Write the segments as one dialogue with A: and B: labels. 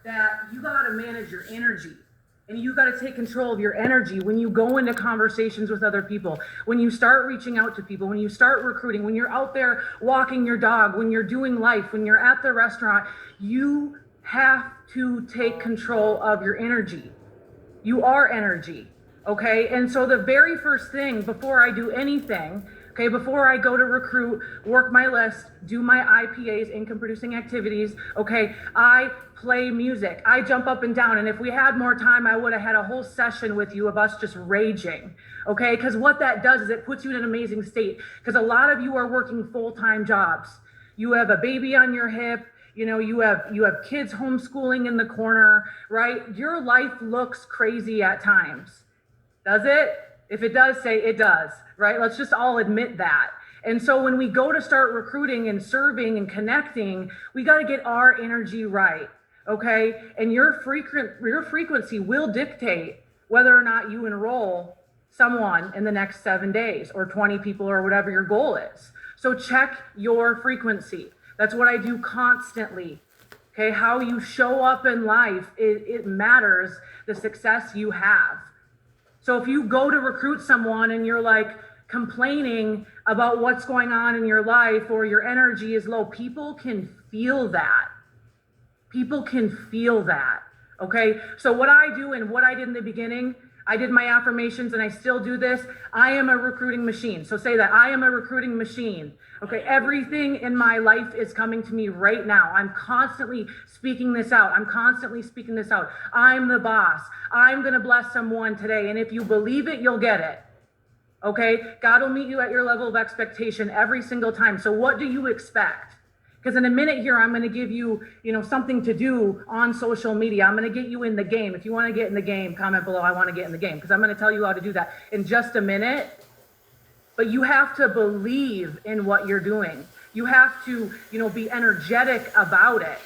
A: that you got to manage your energy. And you got to take control of your energy when you go into conversations with other people, when you start reaching out to people, when you start recruiting, when you're out there walking your dog, when you're doing life, when you're at the restaurant. You have to take control of your energy. You are energy, okay? And so the very first thing before I do anything, okay, before I go to recruit, work my list, do my IPAs, income producing activities, okay, I play music. I jump up and down. And if we had more time, I would have had a whole session with you of us just raging, okay? Because what that does is it puts you in an amazing state. Because a lot of you are working full-time jobs. You have a baby on your hip. You know, you have kids homeschooling in the corner, right? Your life looks crazy at times. Does it? If it does, say it does, right? Let's just all admit that. And so when we go to start recruiting and serving and connecting, we got to get our energy right, okay? And your frequency will dictate whether or not you enroll someone in the next 7 days or 20 people or whatever your goal is. So check your frequency. That's what I do constantly. Okay, how you show up in life, it matters the success you have. So if you go to recruit someone and you're like complaining about what's going on in your life or your energy is low, people can feel that. People can feel that. Okay, so what I do and what I did in the beginning, I did my affirmations and I still do this. I am a recruiting machine. So say that I am a recruiting machine. Okay, everything in my life is coming to me right now. I'm constantly speaking this out. I'm constantly speaking this out. I'm the boss. I'm going to bless someone today. And if you believe it, you'll get it. Okay, God will meet you at your level of expectation every single time. So what do you expect? Because in a minute here, I'm going to give you, something to do on social media. I'm going to get you in the game. If you want to get in the game, comment below, I want to get in the game. Because I'm going to tell you how to do that in just a minute. But you have to believe in what you're doing. You have to, be energetic about it.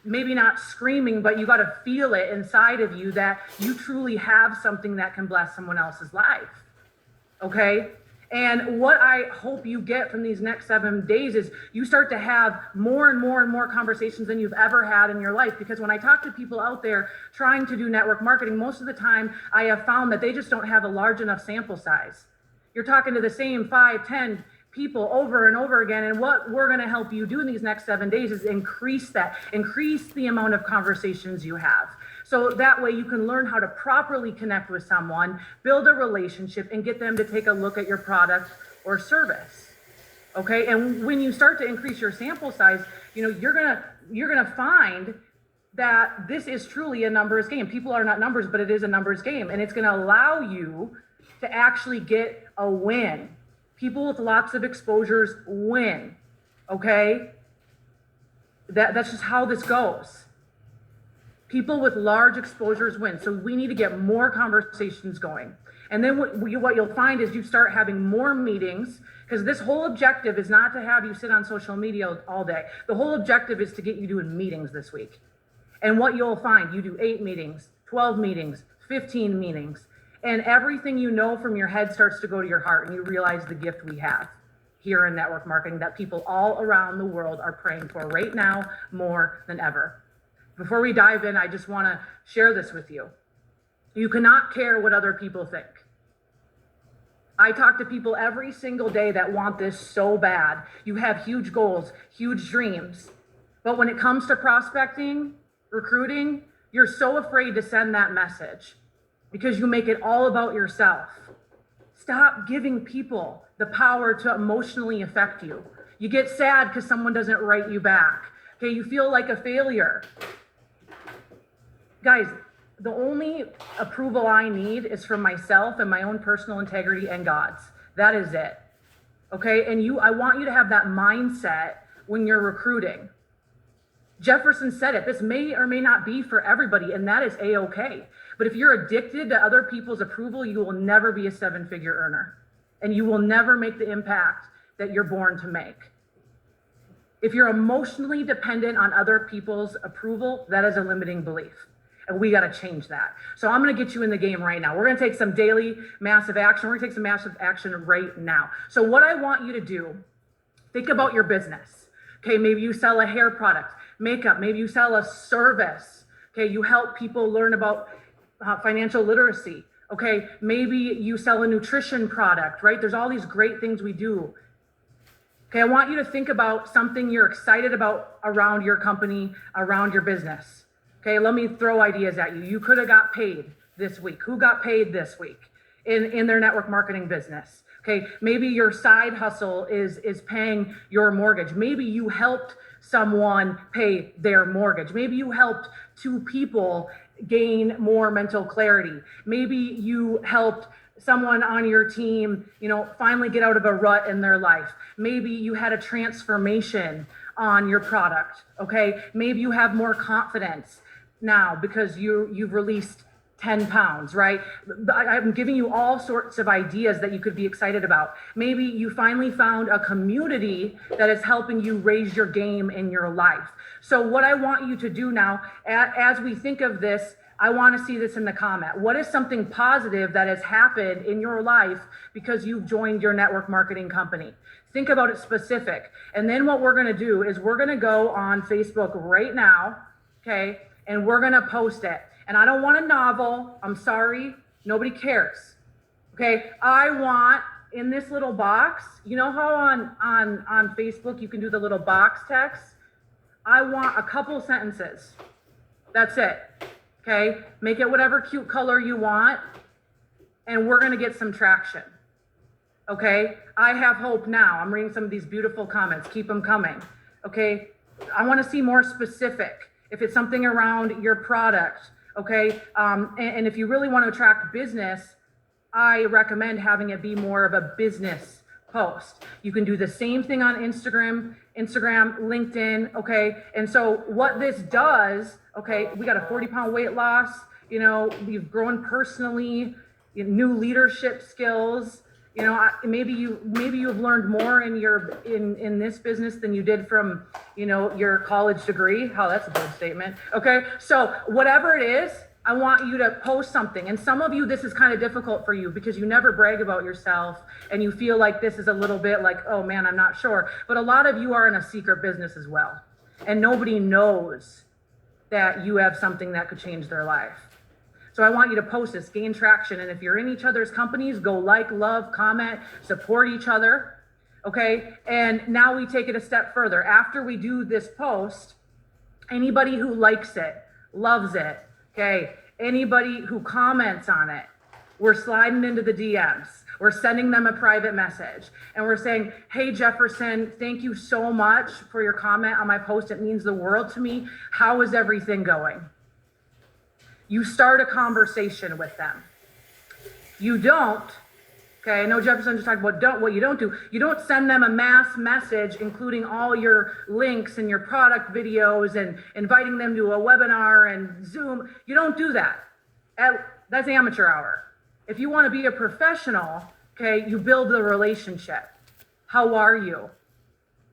A: Maybe not screaming, but you got to feel it inside of you that you truly have something that can bless someone else's life. Okay? And what I hope you get from these next 7 days is you start to have more and more and more conversations than you've ever had in your life. Because when I talk to people out there trying to do network marketing, most of the time I have found that they just don't have a large enough sample size. You're talking to the same 5, 10 people over and over again. And what we're going to help you do in these next 7 days is increase the amount of conversations you have. So that way you can learn how to properly connect with someone, build a relationship, and get them to take a look at your product or service. Okay. And when you start to increase your sample size, you're going to find that this is truly a numbers game. People are not numbers, but it is a numbers game. And it's going to allow you to actually get a win. People with lots of exposures win, okay? That's just how this goes. People with large exposures win. So we need to get more conversations going. And then what you'll find is you start having more meetings, because this whole objective is not to have you sit on social media all day. The whole objective is to get you doing meetings this week. And what you'll find, you do 8 meetings, 12 meetings, 15 meetings. And everything you know from your head starts to go to your heart, and you realize the gift we have here in network marketing that people all around the world are praying for right now more than ever. Before we dive in, I just want to share this with you. You cannot care what other people think. I talk to people every single day that want this so bad. You have huge goals, huge dreams. But when it comes to prospecting, recruiting, you're so afraid to send that message, because you make it all about yourself. Stop giving people the power to emotionally affect you. You get sad because someone doesn't write you back. Okay, you feel like a failure. Guys, the only approval I need is from myself and my own personal integrity and God's. That is it. Okay, and I want you to have that mindset when you're recruiting. Jefferson said it, this may or may not be for everybody, and that is A-okay. But if you're addicted to other people's approval, you will never be a 7-figure earner, and you will never make the impact that you're born to make. If you're emotionally dependent on other people's approval, that is a limiting belief, and we got to change that. So I'm going to get you in the game right now. We're going to take some daily massive action. We're going to take some massive action right now. So what I want you to do, think about your business. Okay, maybe you sell a hair product, makeup, maybe you sell a service. Okay, you help people learn about financial literacy. Okay, maybe you sell a nutrition product, right? There's all these great things we do. Okay, I want you to think about something you're excited about around your company, around your business. Okay, let me throw ideas at you. You could have got paid this week. Who got paid this week in their network marketing business? Okay, maybe your side hustle is paying your mortgage. Maybe you helped someone pay their mortgage. Maybe you helped 2 people gain more mental clarity. Maybe you helped someone on your team, finally get out of a rut in their life. Maybe you had a transformation on your product. Okay, maybe you have more confidence now because you've released 10 pounds, right? I'm giving you all sorts of ideas that you could be excited about. Maybe you finally found a community that is helping you raise your game in your life. So what I want you to do now, as we think of this, I want to see this in the comment. What is something positive that has happened in your life because you've joined your network marketing company? Think about it specific. And then what we're going to do is we're going to go on Facebook right now, okay? And we're going to post it. And I don't want a novel. I'm sorry. Nobody cares. Okay. I want in this little box, you know how on Facebook you can do the little box text? I want a couple sentences. That's it. Okay. Make it whatever cute color you want. And we're going to get some traction. Okay. I have hope now. I'm reading some of these beautiful comments. Keep them coming. Okay. I want to see more specific. If it's something around your product, okay, and if you really want to attract business, I recommend having it be more of a business post. You can do the same thing on Instagram, LinkedIn, okay? And so what this does, okay, we got a 40-pound weight loss, we've grown personally, new leadership skills. Maybe you've learned more in this business than you did from, your college degree. Oh, that's a bold statement. Okay. So whatever it is, I want you to post something. And some of you, this is kind of difficult for you because you never brag about yourself and you feel like this is a little bit like, oh man, I'm not sure. But a lot of you are in a secret business as well. And nobody knows that you have something that could change their life. So I want you to post this, gain traction. And if you're in each other's companies, go like, love, comment, support each other. Okay. And now we take it a step further. After we do this post, anybody who likes it, loves it. Okay. Anybody who comments on it, we're sliding into the DMs. We're sending them a private message and we're saying, hey, Jefferson, thank you so much for your comment on my post. It means the world to me. How is everything going? You start a conversation with them. You don't, okay, I know Jefferson just talked about what you don't do. You don't send them a mass message, including all your links and your product videos and inviting them to a webinar and Zoom. You don't do that. That's amateur hour. If you want to be a professional, okay, you build the relationship. How are you?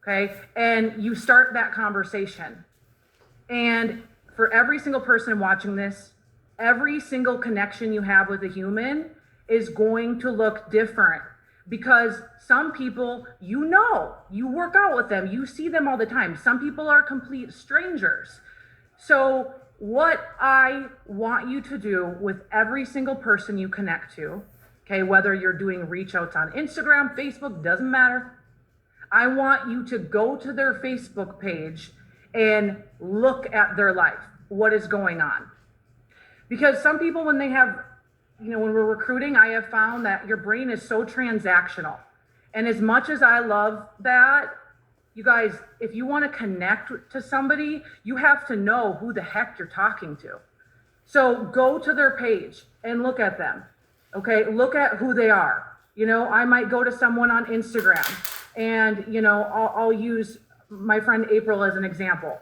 A: Okay, and you start that conversation. And for every single person watching this, every single connection you have with a human is going to look different because some people, you work out with them, you see them all the time. Some people are complete strangers. So what I want you to do with every single person you connect to, okay, whether you're doing reach outs on Instagram, Facebook, doesn't matter. I want you to go to their Facebook page and look at their life. What is going on? Because some people, when they have, when we're recruiting, I have found that your brain is so transactional. And as much as I love that, you guys, if you want to connect to somebody, you have to know who the heck you're talking to. So go to their page and look at them. Okay, look at who they are. I might go to someone on Instagram and, I'll use my friend April as an example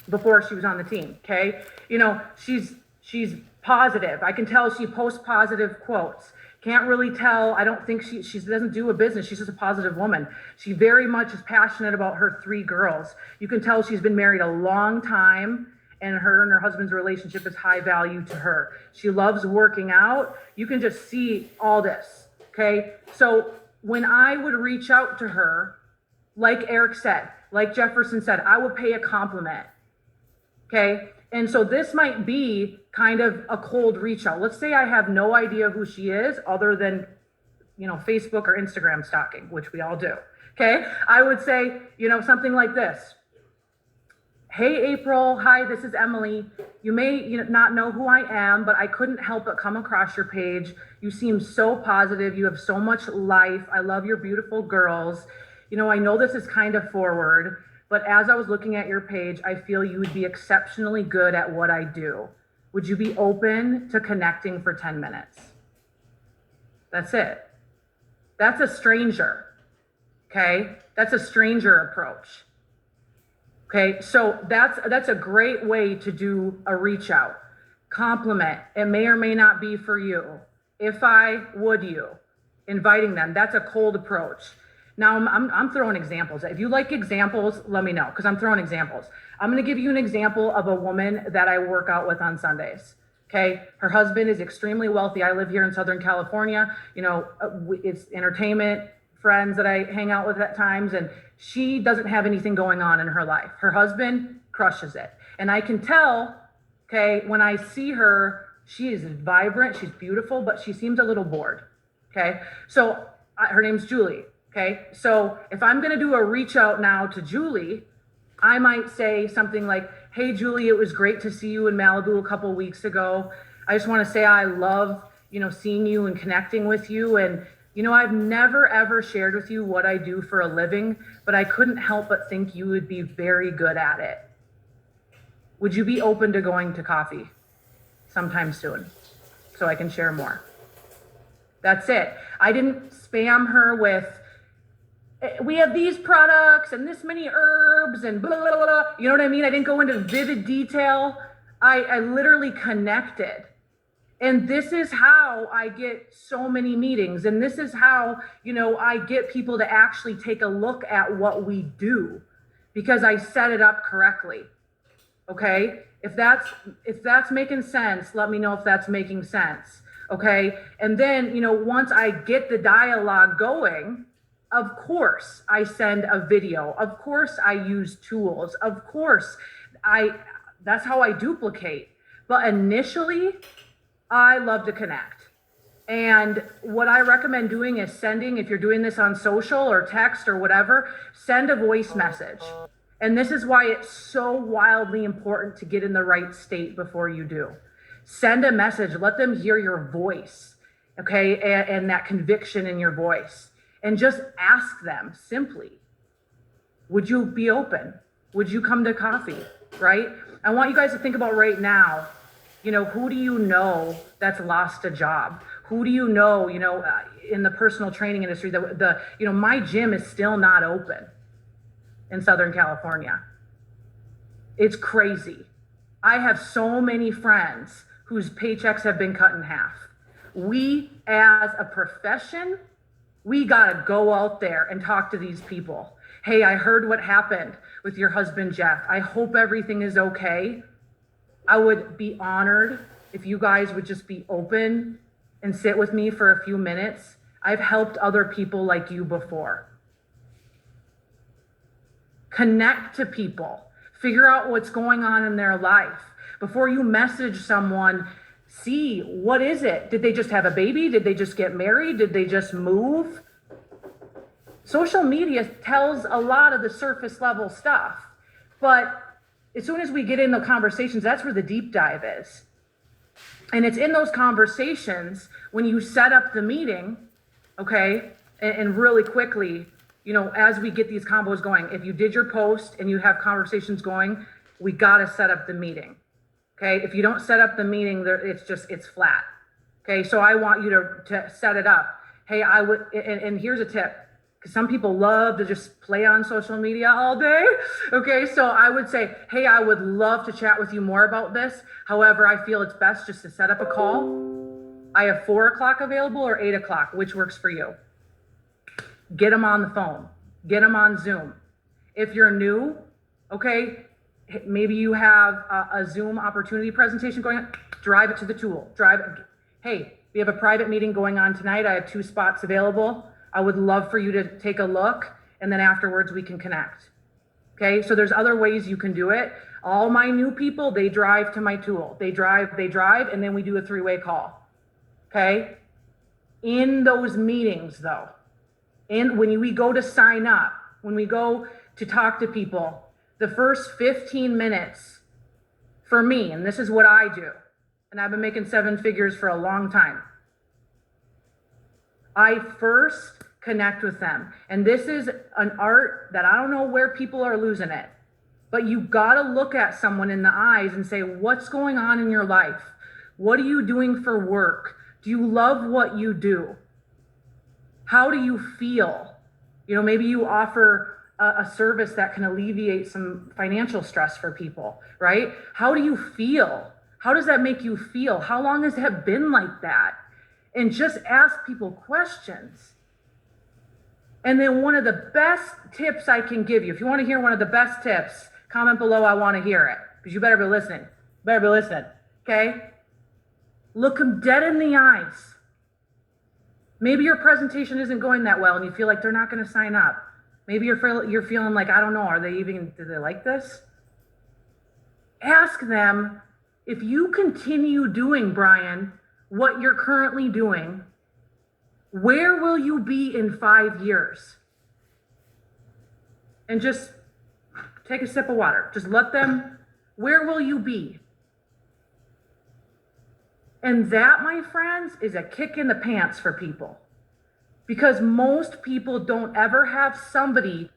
A: before she was on the team. Okay, she's positive. I can tell she posts positive quotes. Can't really tell. I don't think she doesn't do a business. She's just a positive woman. She very much is passionate about her 3 girls. You can tell she's been married a long time and her husband's relationship is high value to her. She loves working out. You can just see all this. Okay. So when I would reach out to her, like Eric said, like Jefferson said, I would pay a compliment. Okay. And so this might be kind of a cold reach out. Let's say I have no idea who she is other than, Facebook or Instagram stalking, which we all do. Okay. I would say, something like this. Hey, April. Hi, this is Emily. You may not know who I am, but I couldn't help but come across your page. You seem so positive. You have so much life. I love your beautiful girls. I know this is kind of forward, but as I was looking at your page, I feel you would be exceptionally good at what I do. Would you be open to connecting for 10 minutes? That's it. That's a stranger. Okay. That's a stranger approach. Okay. So that's a great way to do a reach out. Compliment. It may or may not be for you. If I would you, inviting them, that's a cold approach. Now I'm throwing examples. If you like examples, let me know, because I'm throwing examples. I'm going to give you an example of a woman that I work out with on Sundays. Okay. Her husband is extremely wealthy. I live here in Southern California. It's entertainment, friends that I hang out with at times, and she doesn't have anything going on in her life. Her husband crushes it. And I can tell, okay, when I see her, she is vibrant, she's beautiful, but she seems a little bored. Okay. So her name's Julie. Okay. So if I'm going to do a reach out now to Julie, I might say something like, hey, Julie, it was great to see you in Malibu a couple weeks ago. I just want to say I love, seeing you and connecting with you. And, I've never, ever shared with you what I do for a living, but I couldn't help but think you would be very good at it. Would you be open to going to coffee sometime soon so I can share more? That's it. I didn't spam her with, we have these products and this many herbs and blah, blah, blah, blah. You know what I mean? I didn't go into vivid detail. I literally connected. And this is how I get so many meetings. And this is how, I get people to actually take a look at what we do, because I set it up correctly. Okay. If that's making sense, let me know if that's making sense. Okay. And then, once I get the dialogue going, of course I send a video. Of course I use tools. Of course that's how I duplicate. But initially, I love to connect. And what I recommend doing is sending, if you're doing this on social or text or whatever, send a voice message. And this is why it's so wildly important to get in the right state before you do. Send a message, let them hear your voice, okay, and that conviction in your voice. And just ask them simply, would you be open? Would you come to coffee, right? I want you guys to think about right now, who do you know that's lost a job? Who do you know, in the personal training industry, my gym is still not open in Southern California. It's crazy. I have so many friends whose paychecks have been cut in half. We, as a profession, we gotta go out there and talk to these people. Hey, I heard what happened with your husband, Jeff. I hope everything is okay. I would be honored if you guys would just be open and sit with me for a few minutes. I've helped other people like you before. Connect to people. Figure out what's going on in their life. Before you message someone, see, what is it? Did they just have a baby? Did they just get married? Did they just move? Social media tells a lot of the surface level stuff, but as soon as we get in the conversations, that's where the deep dive is. And it's in those conversations when you set up the meeting, okay, and really quickly, as we get these combos going, if you did your post and you have conversations going, we got to set up the meeting. Okay. If you don't set up the meeting, it's flat. Okay. So I want you to set it up. Hey, I would, and here's a tip, because some people love to just play on social media all day. Okay. So I would say, hey, I would love to chat with you more about this. However, I feel it's best just to set up a call. I have 4 o'clock available or 8 o'clock, which works for you. Get them on the phone, get them on Zoom. If you're new, okay, maybe you have a Zoom opportunity presentation going on, drive it to the tool, hey, we have a private meeting going on tonight. I have 2 spots available. I would love for you to take a look, and then afterwards we can connect. Okay, so there's other ways you can do it. All my new people, they drive to my tool. They drive, and then we do a 3-way call. Okay? In those meetings though, and when we go to sign up, when we go to talk to people, the first 15 minutes for me, and this is what I do, and I've been making 7 figures for a long time. I first connect with them. And this is an art that I don't know where people are losing it, but you gotta look at someone in the eyes and say, what's going on in your life? What are you doing for work? Do you love what you do? How do you feel? You know, maybe you offer a service that can alleviate some financial stress for people, right? How do you feel? How does that make you feel? How long has it been like that? And just ask people questions. And then one of the best tips I can give you, if you want to hear one of the best tips, comment below, I want to hear it, because you better be listening. Better be listening, okay? Look them dead in the eyes. Maybe your presentation isn't going that well and you feel like they're not going to sign up. Maybe you're feeling like, I don't know, do they like this? Ask them, if you continue doing, Brian, what you're currently doing, where will you be in 5 years? And just take a sip of water. Just let them, where will you be? And that, my friends, is a kick in the pants for people. Because most people don't ever have somebody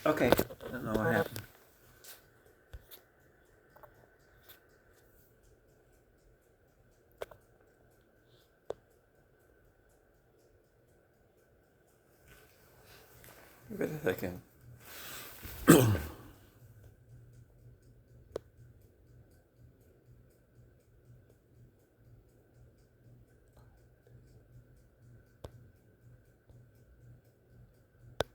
B: Okay, I don't know what happened. Wait a second.